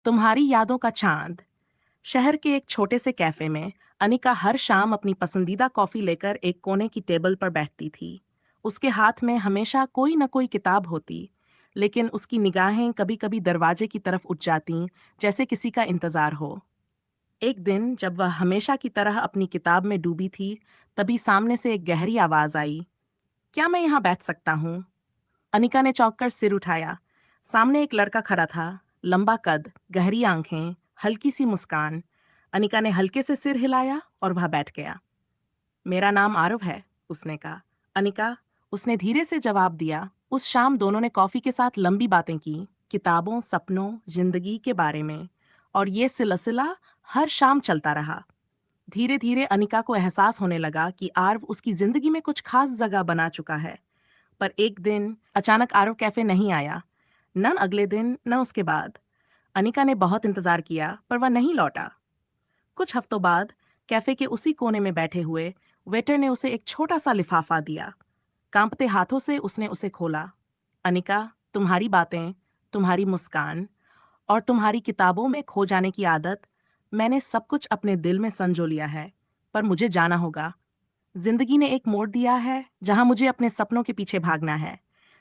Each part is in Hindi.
तुम्हारी यादों का चांद। शहर के एक छोटे से कैफे में अनिका हर शाम अपनी पसंदीदा कॉफी लेकर एक कोने की टेबल पर बैठती थी। उसके हाथ में हमेशा कोई न कोई किताब होती, लेकिन उसकी निगाहें कभी-कभी दरवाजे की तरफ उठ जातीं, जैसे किसी का इंतजार हो। एक दिन जब वह हमेशा की तरह अपनी किताब में डूबी थी, तभी सामने से एक गहरी आवाज आई, क्या मैं यहाँ बैठ सकता हूँ? अनिका ने चौंककर सिर उठाया। सामने एक लड़का खड़ा था, लंबा कद, गहरी आंखें, हल्की सी मुस्कान। अनिका ने हल्के से सिर हिलाया और वह बैठ गया। मेरा नाम आरव है, उसने कहा। अनिका, उसने धीरे से जवाब दिया। उस शाम दोनों ने कॉफी के साथ लंबी बातें की, किताबों, सपनों, जिंदगी के बारे में। और ये सिलसिला हर शाम चलता रहा। धीरे धीरे अनिका को एहसास होने लगा कि आरव उसकी जिंदगी में कुछ खास जगह बना चुका है। पर एक दिन अचानक आरव कैफे नहीं आया। न अगले दिन न उसके बाद। अनिका ने बहुत इंतजार किया पर वह नहीं लौटा। कुछ हफ्तों बाद कैफे के उसी कोने में बैठे हुए वेटर ने उसे एक छोटा सा लिफाफा दिया। कांपते हाथों से उसने उसे खोला। अनिका, तुम्हारी बातें, तुम्हारी मुस्कान और तुम्हारी किताबों में खो जाने की आदत, मैंने सब कुछ अपने दिल में संजो लिया है। पर मुझे जाना होगा। जिंदगी ने एक मोड़ दिया है जहां मुझे अपने सपनों के पीछे भागना है।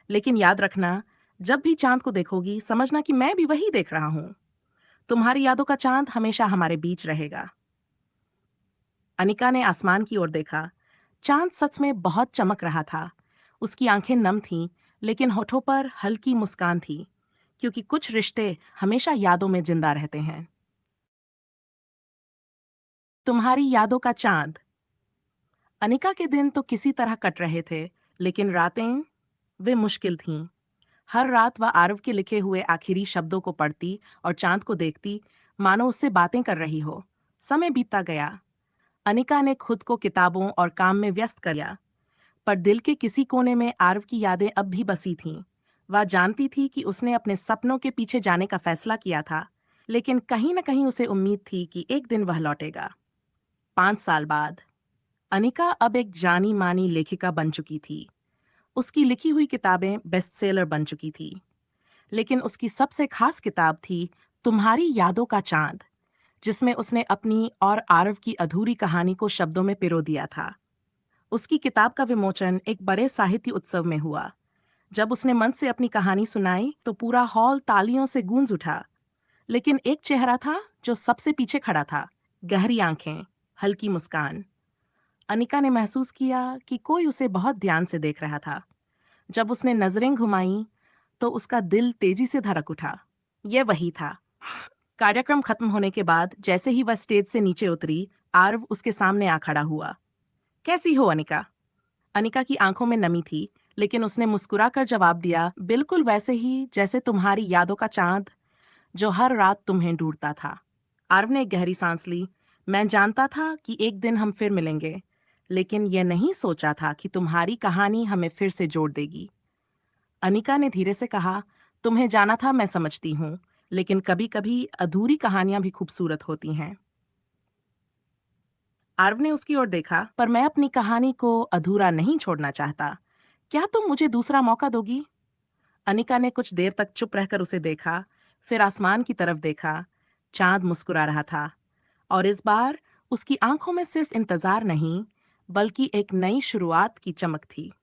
लेकिन याद रखना, जब भी चांद को देखोगी समझना कि मैं भी वही देख रहा हूं। तुम्हारी यादों का चांद हमेशा हमारे बीच रहेगा। अनिका ने आसमान की ओर देखा। चांद सच में बहुत चमक रहा था। उसकी आंखें नम थीं, लेकिन होठों पर हल्की मुस्कान थी, क्योंकि कुछ रिश्ते हमेशा यादों में जिंदा रहते हैं। तुम्हारी यादों का चांद। अनिका के दिन तो किसी तरह कट रहे थे, लेकिन रातें, वे मुश्किल थीं। हर रात वह आरव के लिखे हुए आखिरी शब्दों को पढ़ती और चांद को देखती, मानो उससे बातें कर रही हो। समय बीतता गया। अनिका ने खुद को किताबों और काम में व्यस्त कर लिया, पर दिल के किसी कोने में आरव की यादें अब भी बसी थीं। वह जानती थी कि उसने अपने सपनों के पीछे जाने का फैसला किया था, लेकिन कहीं न कहीं उसे उम्मीद थी कि एक दिन वह लौटेगा। 5 साल बाद अनिका अब एक जानी मानी लेखिका बन चुकी थी। उसकी लिखी हुई किताबें बेस्टसेलर बन चुकी थी। लेकिन उसकी सबसे खास किताब थी तुम्हारी यादों का चांद, जिसमें उसने अपनी और आरव की अधूरी कहानी को शब्दों में पिरो दिया था। उसकी किताब का विमोचन एक बड़े साहित्य उत्सव में हुआ। जब उसने मंच से अपनी कहानी सुनाई तो पूरा हॉल तालियों से गूंज उठा। लेकिन एक चेहरा था जो सबसे पीछे खड़ा था, गहरी आंखें, हल्की मुस्कान। अनिका ने महसूस किया कि कोई उसे बहुत ध्यान से देख रहा था। जब उसने नजरें घुमाई तो उसका दिल तेजी से धड़क उठा। यह वही था। कार्यक्रम खत्म होने के बाद जैसे ही वह स्टेज से नीचे उतरी, आरव उसके सामने आ खड़ा हुआ। कैसी हो अनिका? अनिका की आंखों में नमी थी, लेकिन उसने मुस्कुराकर जवाब दिया, बिल्कुल वैसे ही जैसे तुम्हारी यादों का चांद, जो हर रात तुम्हें ढूंढता था। आरव ने एक गहरी सांस ली। मैं जानता था कि एक दिन हम फिर मिलेंगे, लेकिन यह नहीं सोचा था कि तुम्हारी कहानी हमें फिर से जोड़ देगी। अनिका ने धीरे से कहा, तुम्हें जाना था, मैं समझती हूँ, लेकिन कभी कभी अधूरी कहानियां भी खूबसूरत होती हैं। आरव ने उसकी ओर देखा, पर मैं अपनी कहानी को अधूरा नहीं छोड़ना चाहता। क्या तुम मुझे दूसरा मौका दोगी? अनिका ने कुछ देर तक चुप रहकर उसे देखा, फिर आसमान की तरफ देखा। चांद मुस्कुरा रहा था, और इस बार उसकी आंखों में सिर्फ इंतजार नहीं, बल्कि एक नई शुरुआत की चमक थी।